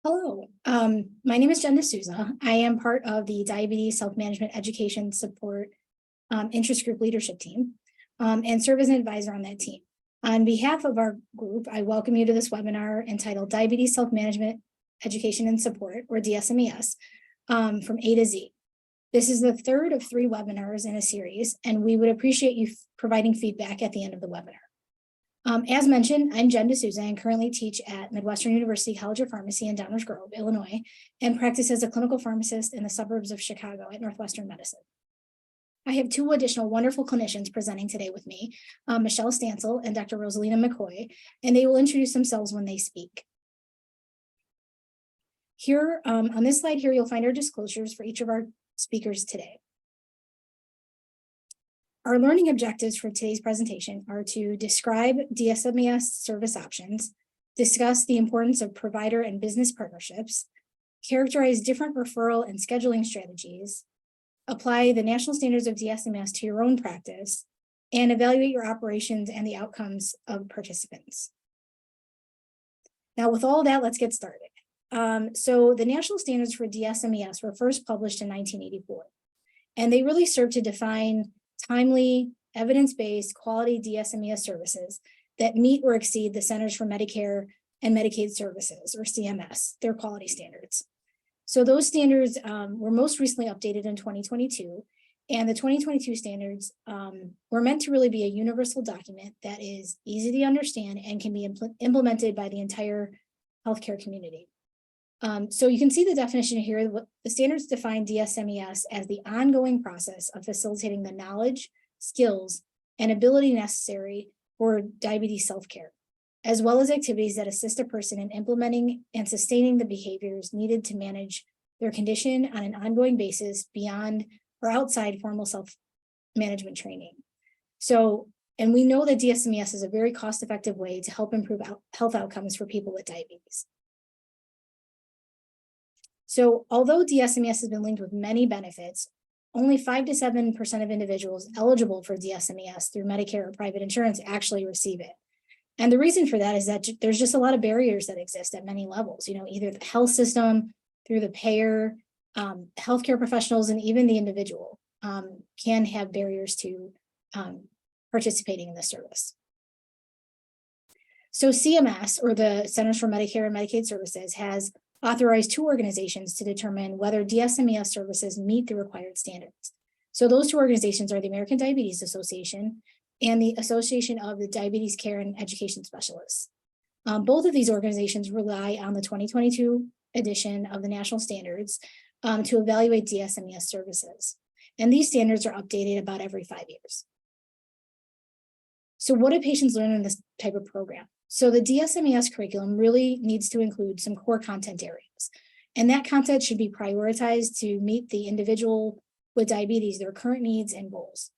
Hello, my name is Jen D'Souza. I am part of the Diabetes Self-Management Education Support Interest Group Leadership Team and serve as an advisor on that team. On behalf of our group, I welcome you to this webinar entitled Diabetes Self-Management Education and Support, or DSMES, from A to Z. This is the third of 3 webinars in a series, and we would appreciate you providing feedback at the end of the webinar. As mentioned, I'm Jen D'Souza and currently teach at Midwestern University College of Pharmacy in Downers Grove, Illinois, and practice as a clinical pharmacist in the suburbs of Chicago at Northwestern Medicine. I have 2 additional wonderful clinicians presenting today with me, Michelle Stancil and Dr. Rozalina McCoy, and they will introduce themselves when they speak. Here, on this slide here, you'll find our disclosures for each of our speakers today. Our learning objectives for today's presentation are to describe DSMES service options, discuss the importance of provider and business partnerships, characterize different referral and scheduling strategies, apply the national standards of DSMES to your own practice, and evaluate your operations and the outcomes of participants. Now, with all that, let's get started. So the national standards for DSMES were first published in 1984, and they really serve to define timely, evidence-based, quality DSMES services that meet or exceed the Centers for Medicare and Medicaid Services, or CMS, their quality standards. So those standards were most recently updated in 2022, and the 2022 standards were meant to really be a universal document that is easy to understand and can be implemented by the entire healthcare community. So you can see the definition here. The standards define DSMES as the ongoing process of facilitating the knowledge, skills, and ability necessary for diabetes self-care, as well as activities that assist a person in implementing and sustaining the behaviors needed to manage their condition on an ongoing basis beyond or outside formal self-management training. So, and we know that DSMES is a very cost-effective way to help improve health outcomes for people with diabetes. So although DSMES has been linked with many benefits, only 5 to 7% of individuals eligible for DSMES through Medicare or private insurance actually receive it. And the reason for that is that there's just a lot of barriers that exist at many levels, either the health system, through the payer, healthcare professionals, and even the individual can have barriers to participating in this service. So CMS, or the Centers for Medicare and Medicaid Services, has authorized 2 organizations to determine whether DSMES services meet the required standards. So those 2 organizations are the American Diabetes Association and the Association of the Diabetes Care and Education Specialists. Both of these organizations rely on the 2022 edition of the national standards to evaluate DSMES services. And these standards are updated about every 5 years. So what do patients learn in this type of program? So the DSMES curriculum really needs to include some core content areas, and that content should be prioritized to meet the individual with diabetes, their current needs and goals.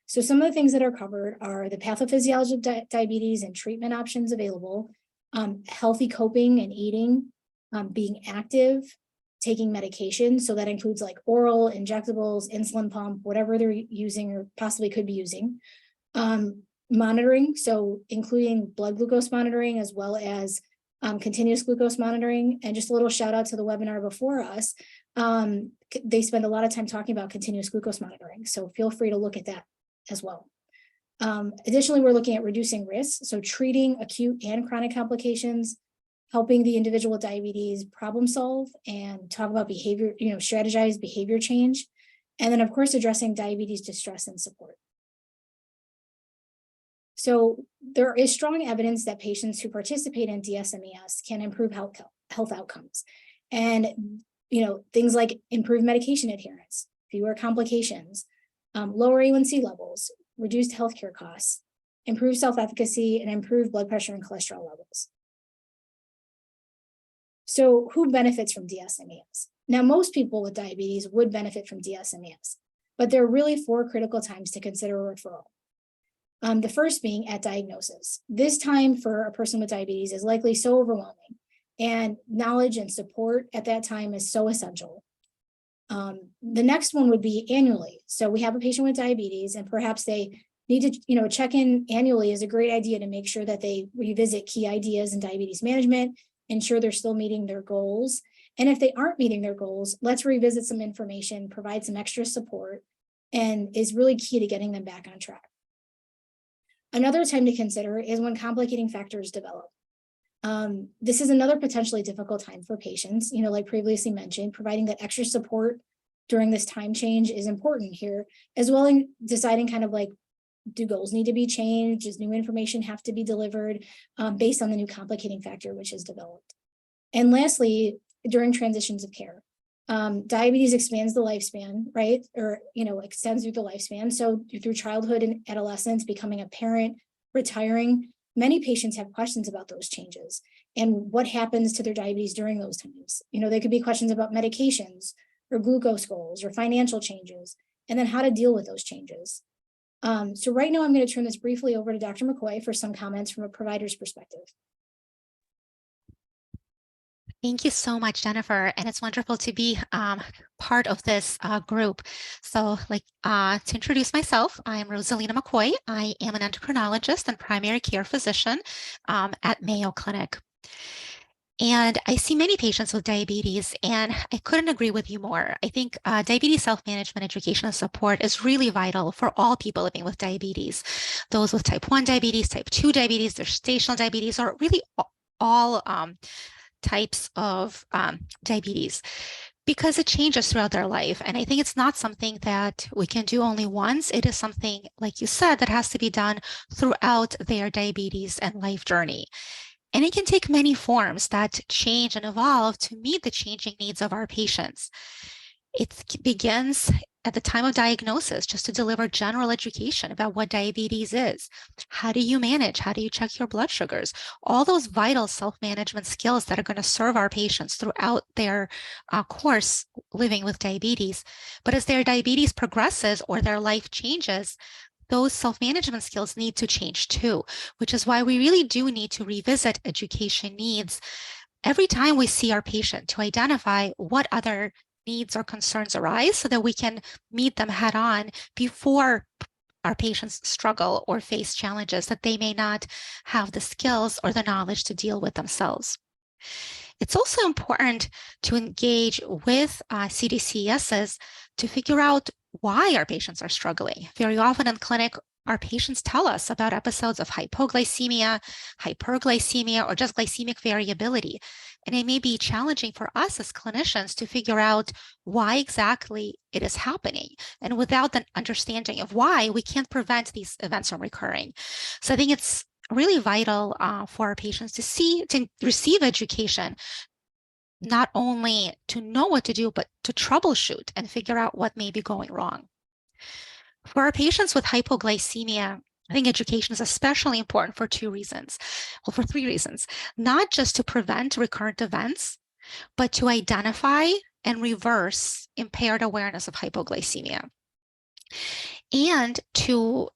So some of the things that are covered are the pathophysiology of diabetes and treatment options available, healthy coping and eating, being active, taking medication. So that includes like oral, injectables, insulin pump, whatever they're using or possibly could be using. Monitoring, so including blood glucose monitoring as well as continuous glucose monitoring. And just a little shout out to the webinar before us. They spend a lot of time talking about continuous glucose monitoring, so feel free to look at that as well. Additionally, we're looking at reducing risks, so treating acute and chronic complications, helping the individual with diabetes problem solve and talk about behavior, strategize behavior change, and then of course addressing diabetes distress and support. So there is strong evidence that patients who participate in DSMES can improve health outcomes. And, things like improved medication adherence, fewer complications, lower A1C levels, reduced healthcare costs, improved self-efficacy, and improved blood pressure and cholesterol levels. So who benefits from DSMES? Now, most people with diabetes would benefit from DSMES, but there are really 4 critical times to consider a referral. The first being at diagnosis. This time for a person with diabetes is likely so overwhelming, and knowledge and support at that time is so essential. The next one would be annually. So we have a patient with diabetes and perhaps they need to, check in annually is a great idea to make sure that they revisit key ideas in diabetes management ensure they're still meeting their goals. And if they aren't meeting their goals, let's revisit some information, provide some extra support, and is really key to getting them back on track. Another time to consider is when complicating factors develop. This is another potentially difficult time for patients, like previously mentioned, providing that extra support during this time change is important here, as well as deciding kind of like, do goals need to be changed? Does new information have to be delivered based on the new complicating factor which is developed? And lastly, during transitions of care, diabetes expands the lifespan, right? Or, extends through the lifespan. So through childhood and adolescence, becoming a parent, retiring, many patients have questions about those changes and what happens to their diabetes during those times. They could be questions about medications or glucose goals or financial changes, and then how to deal with those changes. So right now I'm going to turn this briefly over to Dr. McCoy for some comments from a provider's perspective. Thank you so much, Jennifer. And it's wonderful to be part of this group. So to introduce myself, I am Rozalina McCoy. I am an endocrinologist and primary care physician at Mayo Clinic. And I see many patients with diabetes, and I couldn't agree with you more. I think diabetes self-management education and support is really vital for all people living with diabetes. Those with type 1 diabetes, type 2 diabetes, gestational diabetes, or really all types of diabetes, because it changes throughout their life. And I think it's not something that we can do only once. It is something, like you said, that has to be done throughout their diabetes and life journey. And it can take many forms that change and evolve to meet the changing needs of our patients. It begins at the time of diagnosis, just to deliver general education about what diabetes is. How do you manage? How do you check your blood sugars? All those vital self-management skills that are going to serve our patients throughout their course living with diabetes. But as their diabetes progresses or their life changes, those self-management skills need to change too, which is why we really do need to revisit education needs every time we see our patient to identify what other needs or concerns arise so that we can meet them head on before our patients struggle or face challenges that they may not have the skills or the knowledge to deal with themselves. It's also important to engage with CDCES to figure out why our patients are struggling. Very often in clinic, our patients tell us about episodes of hypoglycemia, hyperglycemia, or just glycemic variability. And it may be challenging for us as clinicians to figure out why exactly it is happening. And without the understanding of why, we can't prevent these events from recurring. So I think it's really vital for our patients to receive education, not only to know what to do, but to troubleshoot and figure out what may be going wrong. For our patients with hypoglycemia, I think education is especially important for two reasons. Well, for three reasons. Not just to prevent recurrent events, but to identify and reverse impaired awareness of hypoglycemia. And to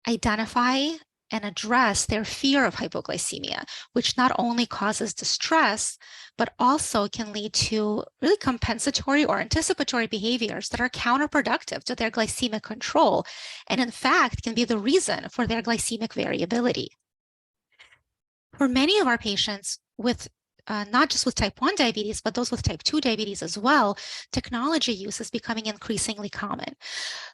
identify and address their fear of hypoglycemia, which not only causes distress, but also can lead to really compensatory or anticipatory behaviors that are counterproductive to their glycemic control, and in fact can be the reason for their glycemic variability. For many of our patients with not just with type 1 diabetes, but those with type 2 diabetes as well, technology use is becoming increasingly common.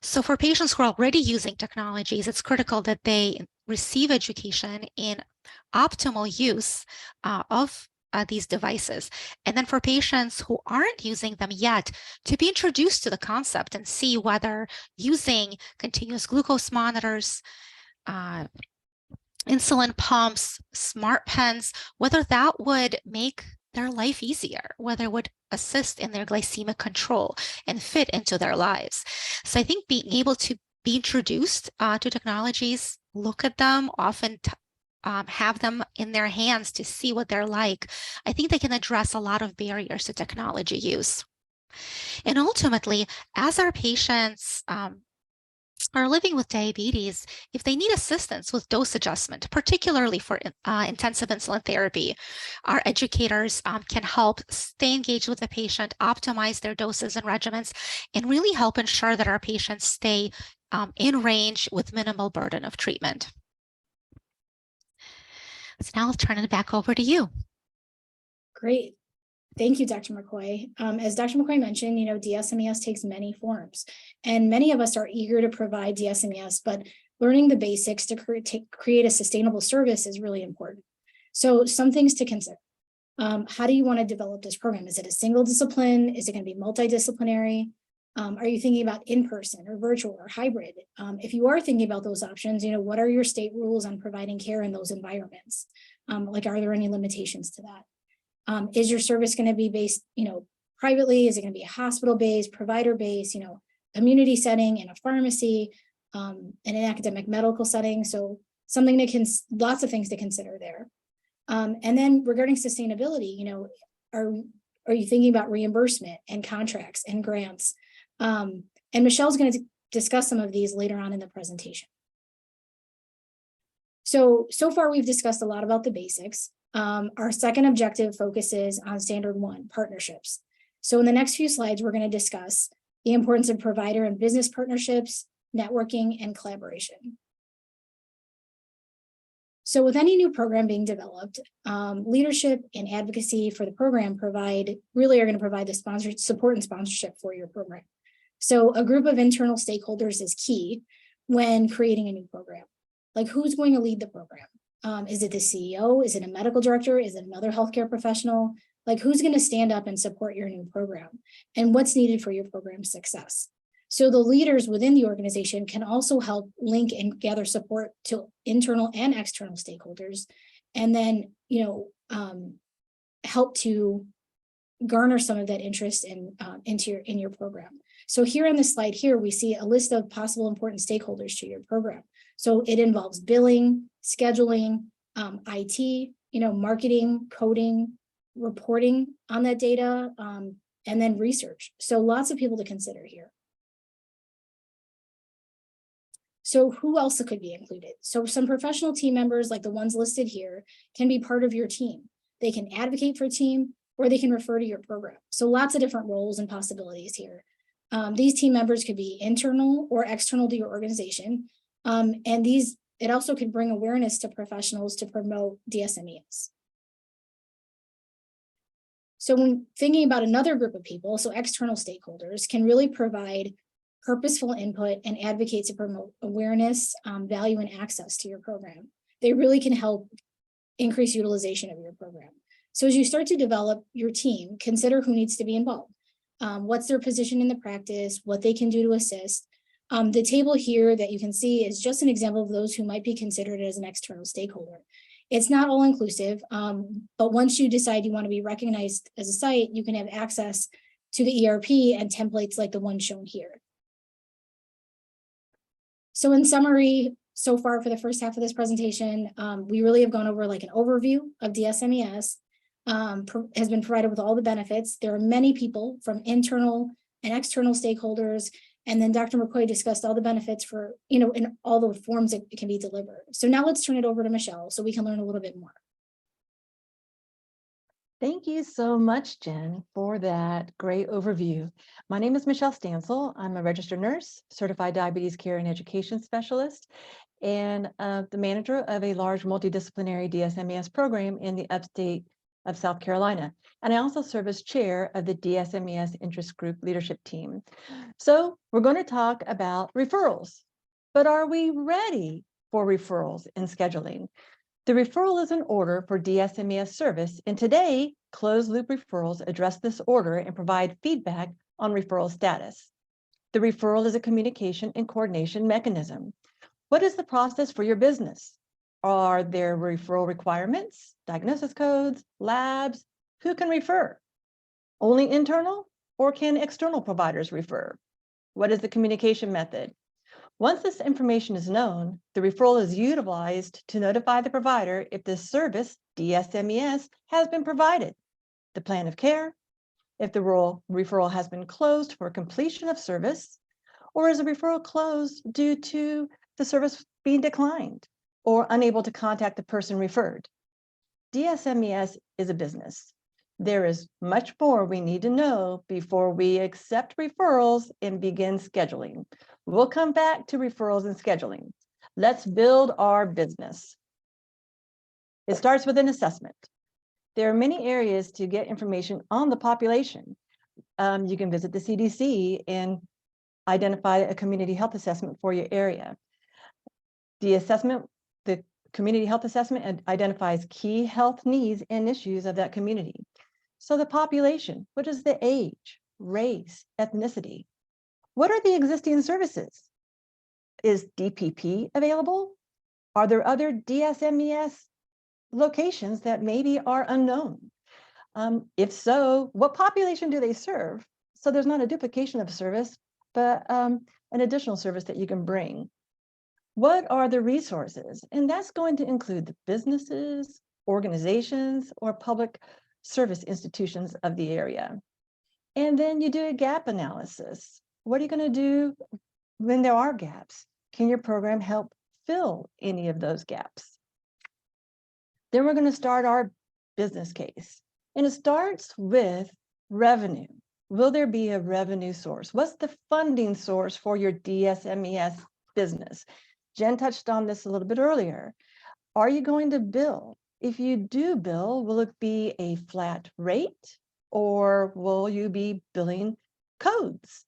So for patients who are already using technologies, it's critical that they receive education in optimal use of these devices. And then for patients who aren't using them yet, to be introduced to the concept and see whether using continuous glucose monitors, insulin pumps, smart pens, whether that would make their life easier, whether it would assist in their glycemic control and fit into their lives. So I think being able to be introduced to technologies, look at them, often have them in their hands to see what they're like, I think they can address a lot of barriers to technology use. And ultimately, as our patients are living with diabetes, if they need assistance with dose adjustment, particularly for intensive insulin therapy, our educators can help stay engaged with the patient, optimize their doses and regimens, and really help ensure that our patients stay in range with minimal burden of treatment. So now I'll turn it back over to you. Great. Thank you, Dr. McCoy. As Dr. McCoy mentioned, DSMES takes many forms, and many of us are eager to provide DSMES, but learning the basics to create a sustainable service is really important. So some things to consider. How do you want to develop this program? Is it a single discipline? Is it going to be multidisciplinary? Are you thinking about in-person or virtual or hybrid? If you are thinking about those options, what are your state rules on providing care in those environments? Like, are there any limitations to that? Is your service going to be based, privately? Is it going to be a hospital-based, provider-based, community setting, in a pharmacy, in an academic medical setting? So lots of things to consider there. And then regarding sustainability, are you thinking about reimbursement and contracts and grants? And Michelle's going to discuss some of these later on in the presentation. So far we've discussed a lot about the basics. Our second objective focuses on standard 1, partnerships. So in the next few slides, we're going to discuss the importance of provider and business partnerships, networking, and collaboration. So with any new program being developed, leadership and advocacy for the program are going to provide the support and sponsorship for your program. So a group of internal stakeholders is key when creating a new program. Like, who's going to lead the program? Is it the CEO? Is it a medical director? Is it another healthcare professional? Like, who's going to stand up and support your new program? And what's needed for your program's success? So the leaders within the organization can also help link and gather support to internal and external stakeholders, and then, help to garner some of that interest in your program. So here on this slide here, we see a list of possible important stakeholders to your program. So it involves billing, scheduling, IT, marketing, coding, reporting on that data, and then research. So lots of people to consider here. So who else could be included? So some professional team members, like the ones listed here, can be part of your team. They can advocate for a team, or they can refer to your program. So lots of different roles and possibilities here. These team members could be internal or external to your organization. It also could bring awareness to professionals to promote DSMES. So when thinking about another group of people, so external stakeholders can really provide purposeful input and advocate to promote awareness, value, and access to your program. They really can help increase utilization of your program. So as you start to develop your team, consider who needs to be involved. What's their position in the practice, what they can do to assist. The table here that you can see is just an example of those who might be considered as an external stakeholder. It's not all inclusive, but once you decide you want to be recognized as a site, you can have access to the ERP and templates like the one shown here. So in summary, so far for the first half of this presentation, we really have gone over like an overview of DSMES, has been provided with all the benefits. There are many people from internal and external stakeholders. And then Dr. McCoy discussed all the benefits for, in all the forms it can be delivered. So now let's turn it over to Michelle so we can learn a little bit more. Thank you so much, Jen, for that great overview. My name is Michelle Stancil. I'm a registered nurse, certified diabetes care and education specialist, and the manager of a large multidisciplinary DSMES program in the upstate of South Carolina. And I also serve as chair of the DSMES interest group leadership team. So we're going to talk about referrals, but are we ready for referrals and scheduling? The referral is an order for DSMES service, and today, closed loop referrals address this order and provide feedback on referral status. The referral is a communication and coordination mechanism. What is the process for your business? Are there referral requirements, diagnosis codes, labs? Who can refer? Only internal, or can external providers refer? What is the communication method? Once this information is known, the referral is utilized to notify the provider if the service, DSMES, has been provided, the plan of care, if the referral has been closed for completion of service, or is a referral closed due to the service being declined or unable to contact the person referred. DSMES is a business. There is much more we need to know before we accept referrals and begin scheduling. We'll come back to referrals and scheduling. Let's build our business. It starts with an assessment. There are many areas to get information on the population. You can visit the CDC and identify a community health assessment for your area. The community health assessment identifies key health needs and issues of that community. So the population, what is the age, race, ethnicity? What are the existing services? Is DPP available? Are there other DSMES locations that maybe are unknown? If so, what population do they serve? So there's not a duplication of service, but an additional service that you can bring. What are the resources? And that's going to include the businesses, organizations, or public service institutions of the area. And then you do a gap analysis. What are you going to do when there are gaps? Can your program help fill any of those gaps? Then we're going to start our business case. And it starts with revenue. Will there be a revenue source? What's the funding source for your DSMES business? Jen touched on this a little bit earlier. Are you going to bill? If you do bill, will it be a flat rate or will you be billing codes?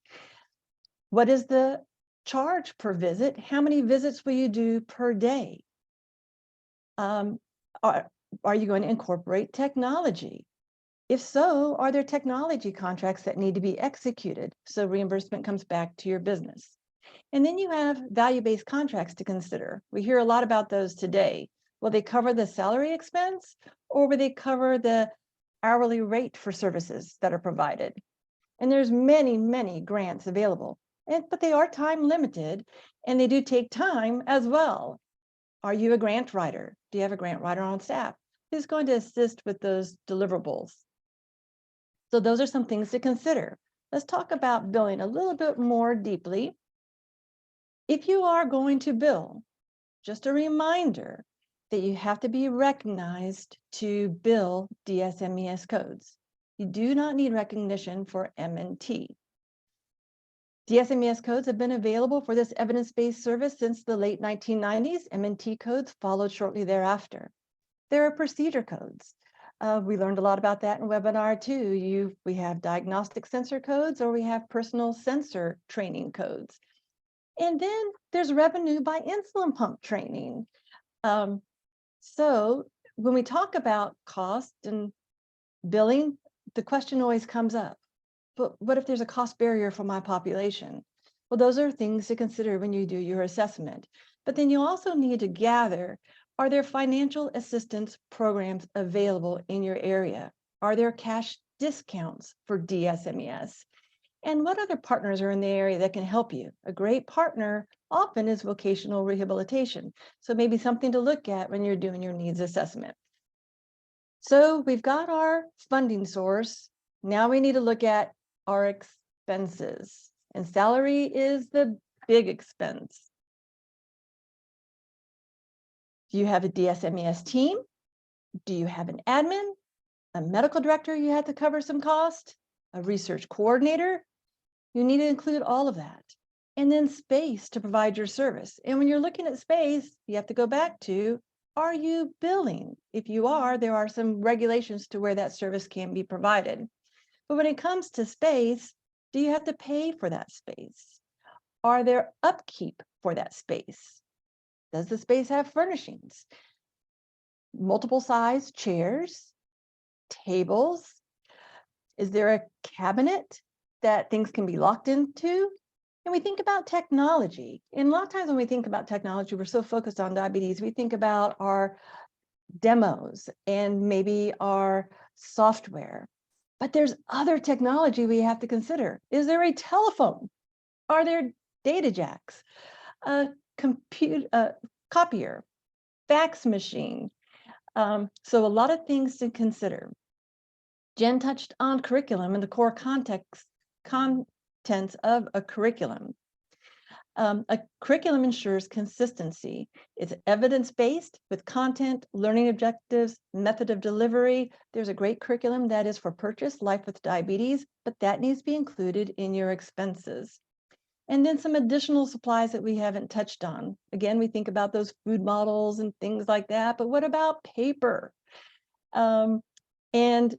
What is the charge per visit? How many visits will you do per day? Are you going to incorporate technology? If so, are there technology contracts that need to be executed so reimbursement comes back to your business? And then you have value-based contracts to consider. We hear a lot about those today. Will they cover the salary expense or will they cover the hourly rate for services that are provided? And there's many, many grants available, but they are time limited and they do take time as well. Are you a grant writer? Do you have a grant writer on staff who's going to assist with those deliverables? So those are some things to consider. Let's talk about billing a little bit more deeply. If you are going to bill, just a reminder that you have to be recognized to bill DSMES codes. You do not need recognition for M&T. DSMES codes have been available for this evidence-based service since the late 1990s. M&T codes followed shortly thereafter. There are procedure codes. We learned a lot about that in webinar 2. We have diagnostic sensor codes or we have personal sensor training codes. And then there's revenue by insulin pump training. So when we talk about cost and billing, the question always comes up, but what if there's a cost barrier for my population? Well, those are things to consider when you do your assessment. But then you also need to gather, are there financial assistance programs available in your area? Are there cash discounts for DSMES? And what other partners are in the area that can help you? A great partner often is vocational rehabilitation. So maybe something to look at when you're doing your needs assessment. So we've got our funding source. Now we need to look at our expenses. And salary is the big expense. Do you have a DSMES team? Do you have an admin? A medical director you have to cover some cost? A research coordinator? You need to include all of that. And then space to provide your service. And when you're looking at space, you have to go back to, are you billing? If you are, there are some regulations to where that service can be provided. But when it comes to space, do you have to pay for that space? Are there upkeep for that space? Does the space have furnishings? Multiple size chairs, tables? Is there a cabinet that things can be locked into? And we think about technology. And a lot of times when we think about technology, we're so focused on diabetes, we think about our demos and maybe our software. But there's other technology we have to consider. Is there a telephone? Are there data jacks? A computer, copier, fax machine? So a lot of things to consider. Jen touched on curriculum and the core contents of a curriculum. A curriculum ensures consistency. It's evidence-based with content, learning objectives, method of delivery. There's a great curriculum that is for purchase, Life with Diabetes, but that needs to be included in your expenses. And then some additional supplies that we haven't touched on. Again, we think about those food models and things like that, but what about paper? And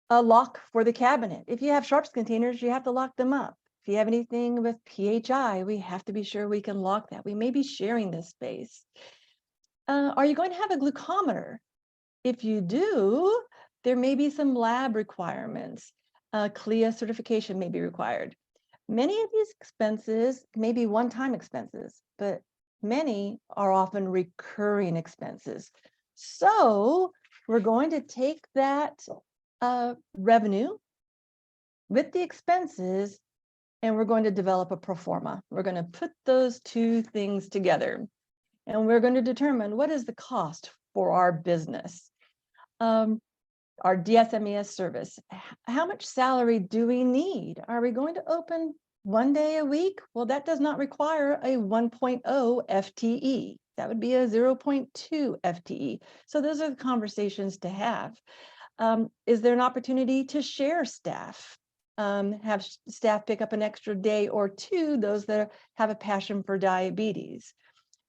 a lock for the cabinet. If you have sharps containers, you have to lock them up. If you have anything with PHI, we have to be sure we can lock that. We may be sharing this space. Are you going to have a glucometer? If you do, there may be some lab requirements. CLIA certification may be required. Many of these expenses may be one-time expenses, but many are often recurring expenses. So we're going to take that revenue with the expenses, and we're going to develop a pro forma. We're going to put those two things together, and we're going to determine what is the cost for our business. Our DSMES service, how much salary do we need? Are we going to open 1 day a week? Well, that does not require a 1.0 FTE. That would be a 0.2 FTE. So those are the conversations to have. Is there an opportunity to share staff? Have staff pick up an extra day or two, those that have a passion for diabetes.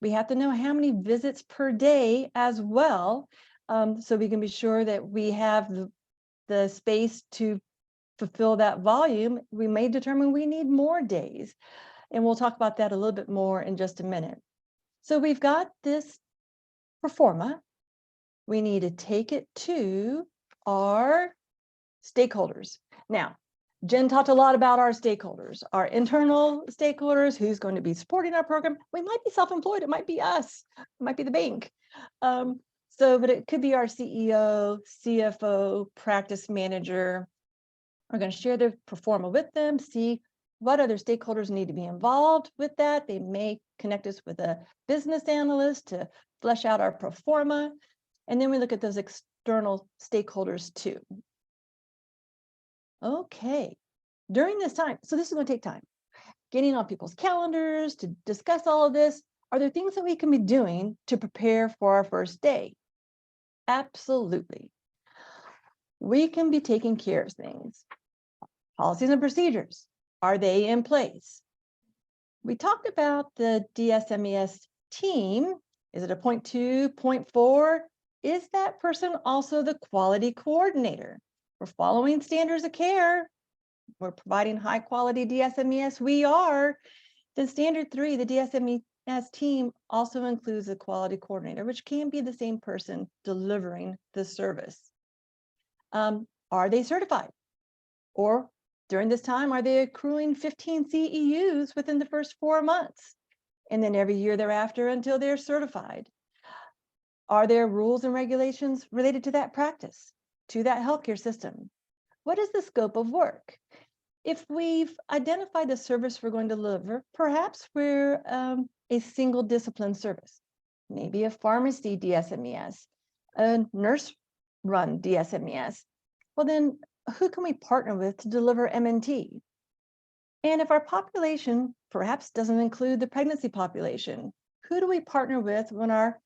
We have to know how many visits per day as well, so we can be sure that we have the space to fulfill that volume. We may determine we need more days, and we'll talk about that a little bit more in just a minute. So we've got this pro forma. We need to take it to our stakeholders. Now, Jen talked a lot about our stakeholders, our internal stakeholders, who's going to be supporting our program. We might be self-employed, it might be us, it might be the bank. But it could be our CEO, CFO, practice manager. We're going to share the pro forma with them, see what other stakeholders need to be involved with that. They may connect us with a business analyst to flesh out our pro forma. And then we look at those external stakeholders too. Okay, during this time, so this is going to take time, getting on people's calendars to discuss all of this. Are there things that we can be doing to prepare for our first day? Absolutely. We can be taking care of things. Policies and procedures, are they in place? We talked about the DSMES team. Is it a 0.2, 0.4? Is that person also the quality coordinator? We're following standards of care. We're providing high quality DSMES. We are. Then standard 3, the DSMES team also includes a quality coordinator, which can be the same person delivering the service. Are they certified? Or during this time, are they accruing 15 CEUs within the first 4 months? And then every year thereafter until they're certified? Are there rules and regulations related to that practice, to that healthcare system? What is the scope of work? If we've identified the service we're going to deliver, perhaps we're a single discipline service, maybe a pharmacy DSMES, a nurse-run DSMES. Well, then who can we partner with to deliver MNT? And if our population perhaps doesn't include the pregnancy population, who do we partner with when our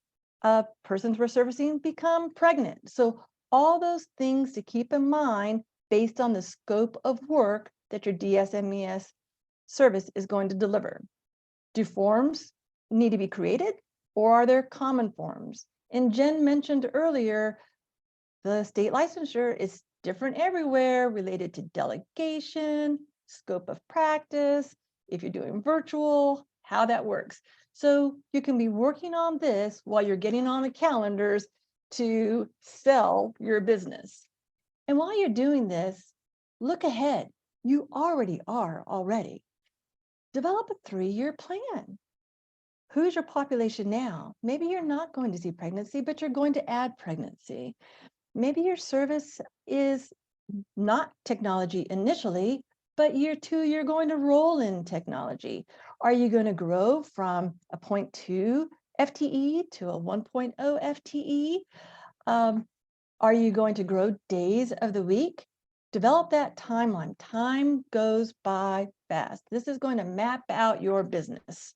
persons we're servicing become pregnant? So all those things to keep in mind based on the scope of work that your DSMES service is going to deliver. Do forms need to be created, or are there common forms? And Jen mentioned earlier, the state licensure is different everywhere, related to delegation, scope of practice, if you're doing virtual, how that works. So you can be working on this while you're getting on the calendars to sell your business. And while you're doing this, look ahead. You already are already. Develop a 3-year plan. Who's your population now? Maybe you're not going to see pregnancy, but you're going to add pregnancy. Maybe your service is not technology initially, but year 2, you're going to roll in technology. Are you going to grow from a 0.2 FTE to a 1.0 FTE? Are you going to grow days of the week? Develop that timeline. Time goes by fast. This is going to map out your business.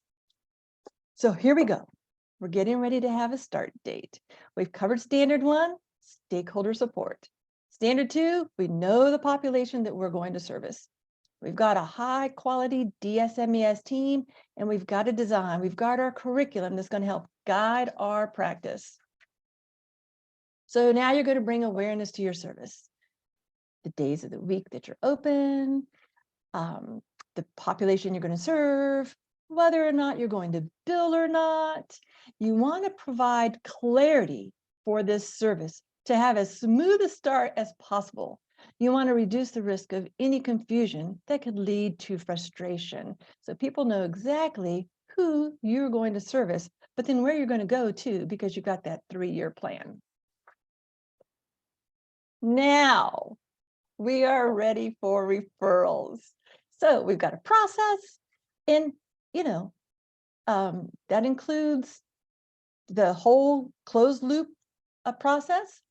So here we go. We're getting ready to have a start date. We've covered standard 1, stakeholder support. Standard 2, we know the population that we're going to service. We've got a high quality DSMES team, and we've got a design. We've got our curriculum that's going to help guide our practice. So now you're going to bring awareness to your service. The days of the week that you're open, the population you're going to serve, whether or not you're going to bill or not. You want to provide clarity for this service to have as smooth a start as possible. You want to reduce the risk of any confusion that could lead to frustration. So people know exactly who you're going to service, but then where you're going to go to, because you've got that 3-year plan. Now, we are ready for referrals. So we've got a process, and that includes the whole closed loop process.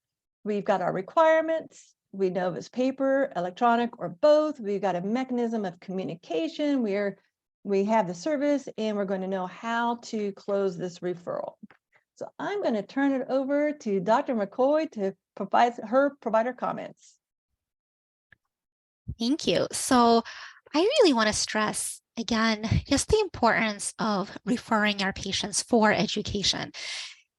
We've got our requirements. We know if it's paper, electronic, or both. We've got a mechanism of communication. We have the service, and we're going to know how to close this referral. So I'm going to turn it over to Dr. McCoy to provide her comments. Thank you. So I really want to stress, again, just the importance of referring our patients for education.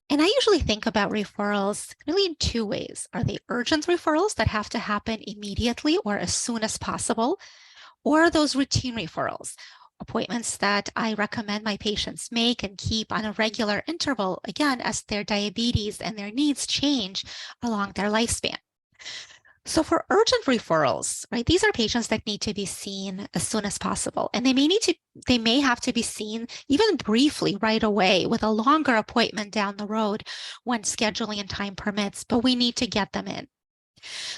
And I usually think about referrals really in 2 ways. Are they urgent referrals that have to happen immediately or as soon as possible? Or are those routine referrals, appointments that I recommend my patients make and keep on a regular interval, again, as their diabetes and their needs change along their lifespan? So for urgent referrals, right, these are patients that need to be seen as soon as possible, and they may have to be seen even briefly right away with a longer appointment down the road when scheduling and time permits, but we need to get them in.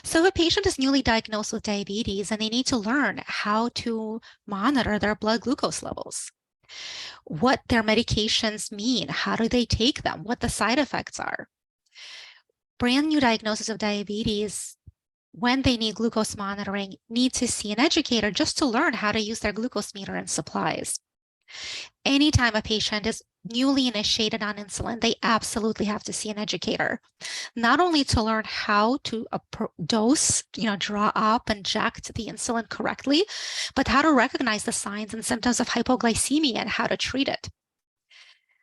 So if a patient is newly diagnosed with diabetes and they need to learn how to monitor their blood glucose levels, what their medications mean, how do they take them, what the side effects are. Brand new diagnosis of diabetes, when they need glucose monitoring, need to see an educator just to learn how to use their glucose meter and supplies. Anytime a patient is newly initiated on insulin, they absolutely have to see an educator, not only to learn how to dose, draw up, inject the insulin correctly, but how to recognize the signs and symptoms of hypoglycemia and how to treat it,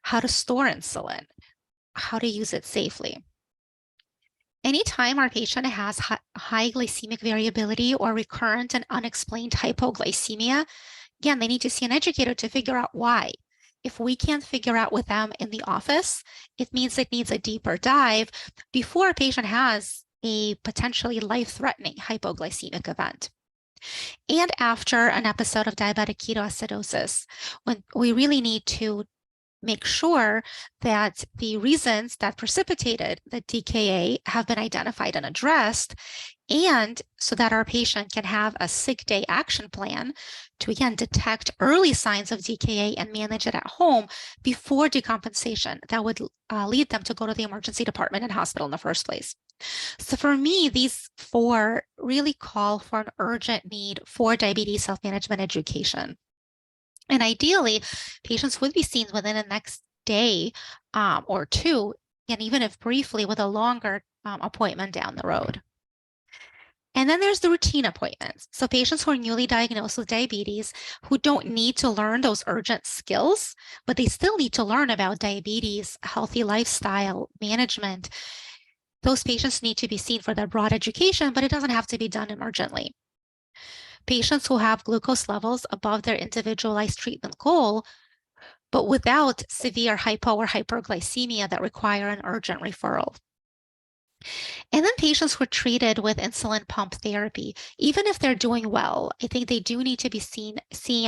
how to store insulin, how to use it safely. Anytime our patient has high glycemic variability or recurrent and unexplained hypoglycemia, again, they need to see an educator to figure out why. If we can't figure out with them in the office, it means it needs a deeper dive before a patient has a potentially life-threatening hypoglycemic event. And after an episode of diabetic ketoacidosis, when we really need to make sure that the reasons that precipitated the DKA have been identified and addressed, and so that our patient can have a sick day action plan to, again, detect early signs of DKA and manage it at home before decompensation that would lead them to go to the emergency department and hospital in the first place. So for me, these 4 really call for an urgent need for diabetes self-management education. And ideally, patients would be seen within the next day or 2, and even if briefly, with a longer appointment down the road. And then there's the routine appointments. So patients who are newly diagnosed with diabetes who don't need to learn those urgent skills, but they still need to learn about diabetes, healthy lifestyle management. Those patients need to be seen for their broad education, but it doesn't have to be done emergently. Patients who have glucose levels above their individualized treatment goal, but without severe hypo or hyperglycemia that require an urgent referral. And then patients who are treated with insulin pump therapy, even if they're doing well, I think they do need to be seeing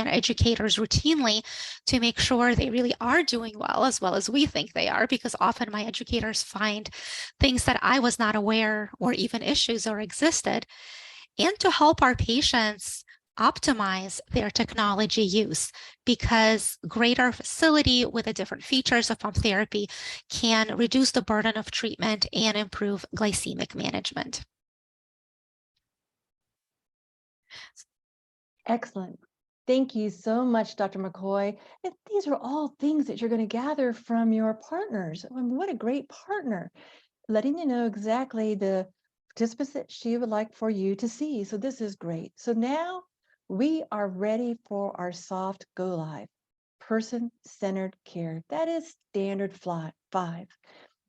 educators routinely to make sure they really are doing well as we think they are, because often my educators find things that I was not aware or even issues or existed, and to help our patients optimize their technology use, because greater facility with the different features of pump therapy can reduce the burden of treatment and improve glycemic management. Excellent. Thank you so much, Dr. McCoy. And these are all things that you're going to gather from your partners. I mean, what a great partner, letting you know exactly the participants that she would like for you to see. So this is great. So now we are ready for our soft go live, person-centered care. That is standard 5.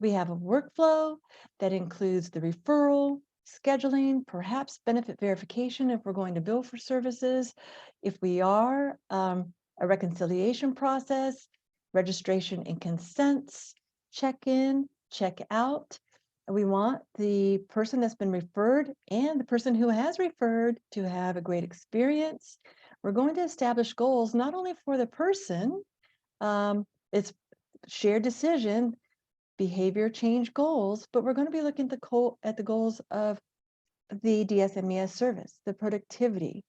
We have a workflow that includes the referral, scheduling, perhaps benefit verification if we're going to bill for services. If we are, a reconciliation process, registration and consents, check-in, check-out. We want the person that's been referred and the person who has referred to have a great experience. We're going to establish goals not only for the person, it's shared decision, behavior change goals, but we're going to be looking at the goals of the DSMES service, the productivity.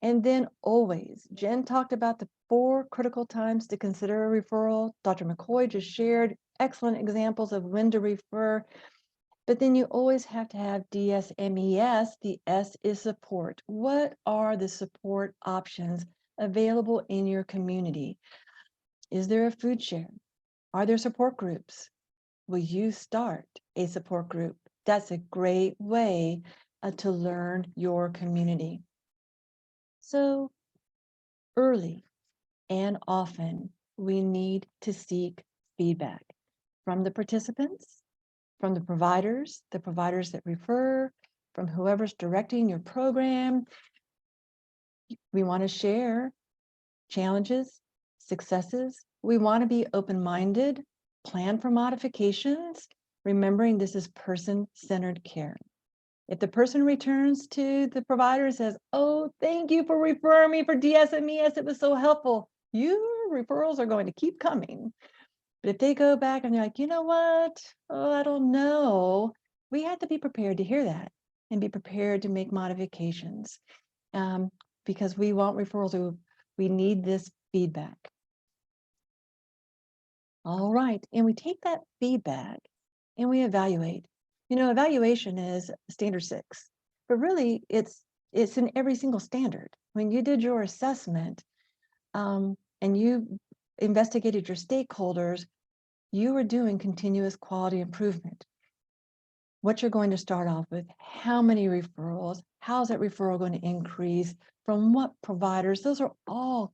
And then always, Jen talked about the 4 critical times to consider a referral. Dr. McCoy just shared excellent examples of when to refer. But then you always have to have DSMES. The S is support. What are the support options available in your community? Is there a food share? Are there support groups? Will you start a support group? That's a great way to learn your community. So early and often, we need to seek feedback from the participants, from the providers that refer, from whoever's directing your program. We want to share challenges, successes. We want to be open-minded, plan for modifications, remembering this is person-centered care. If the person returns to the provider and says, "Oh, thank you for referring me for DSMES, it was so helpful," your referrals are going to keep coming. But if they go back and they're like, "You know what? Oh, I don't know," we have to be prepared to hear that and be prepared to make modifications, because we want referrals. We need this feedback. All right, and we take that feedback and we evaluate. You know, evaluation is standard 6, but really it's in every single standard. When you did your assessment, and you investigated your stakeholders, you were doing continuous quality improvement. What you're going to start off with, how many referrals, how's that referral going to increase, from what providers? Those are all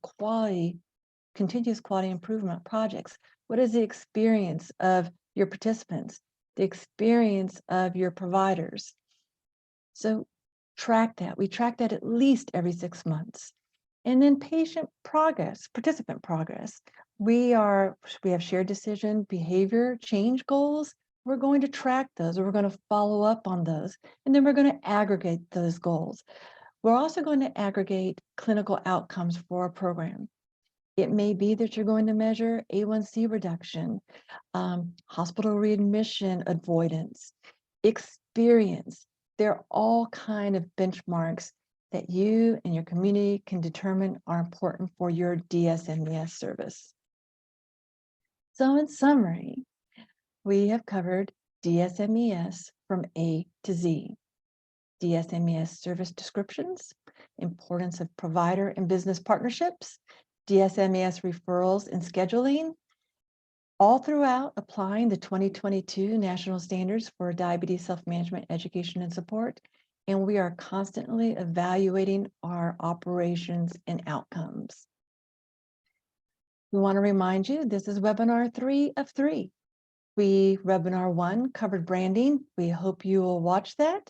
continuous quality improvement projects. What is the experience of your participants, the experience of your providers? So track that. We track that at least every 6 months. And then patient progress, participant progress. We have shared decision, behavior change goals. We're going to track those, or we're going to follow up on those. And then we're going to aggregate those goals. We're also going to aggregate clinical outcomes for our program. It may be that you're going to measure A1C reduction, hospital readmission avoidance, experience. They're all kind of benchmarks that you and your community can determine are important for your DSMES service. So in summary, we have covered DSMES from A to Z. DSMES service descriptions, importance of provider and business partnerships, DSMES referrals and scheduling, all throughout applying the 2022 National Standards for Diabetes Self-Management Education and Support, and we are constantly evaluating our operations and outcomes. We want to remind you, this is webinar 3 of 3. Webinar 1 covered branding. We hope you will watch that.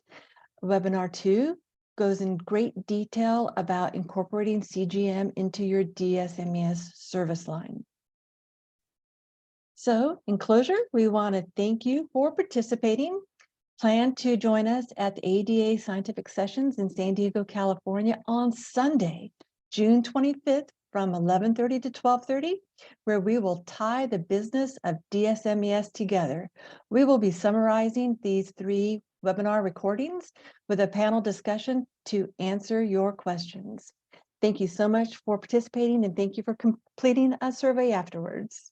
Webinar 2 goes in great detail about incorporating CGM into your DSMES service line. So in closure, we want to thank you for participating. Plan to join us at the ADA Scientific Sessions in San Diego, California on Sunday, June 25th from 11:30 to 12:30, where we will tie the business of DSMES together. We will be summarizing these 3 webinar recordings with a panel discussion to answer your questions. Thank you so much for participating, and thank you for completing a survey afterwards.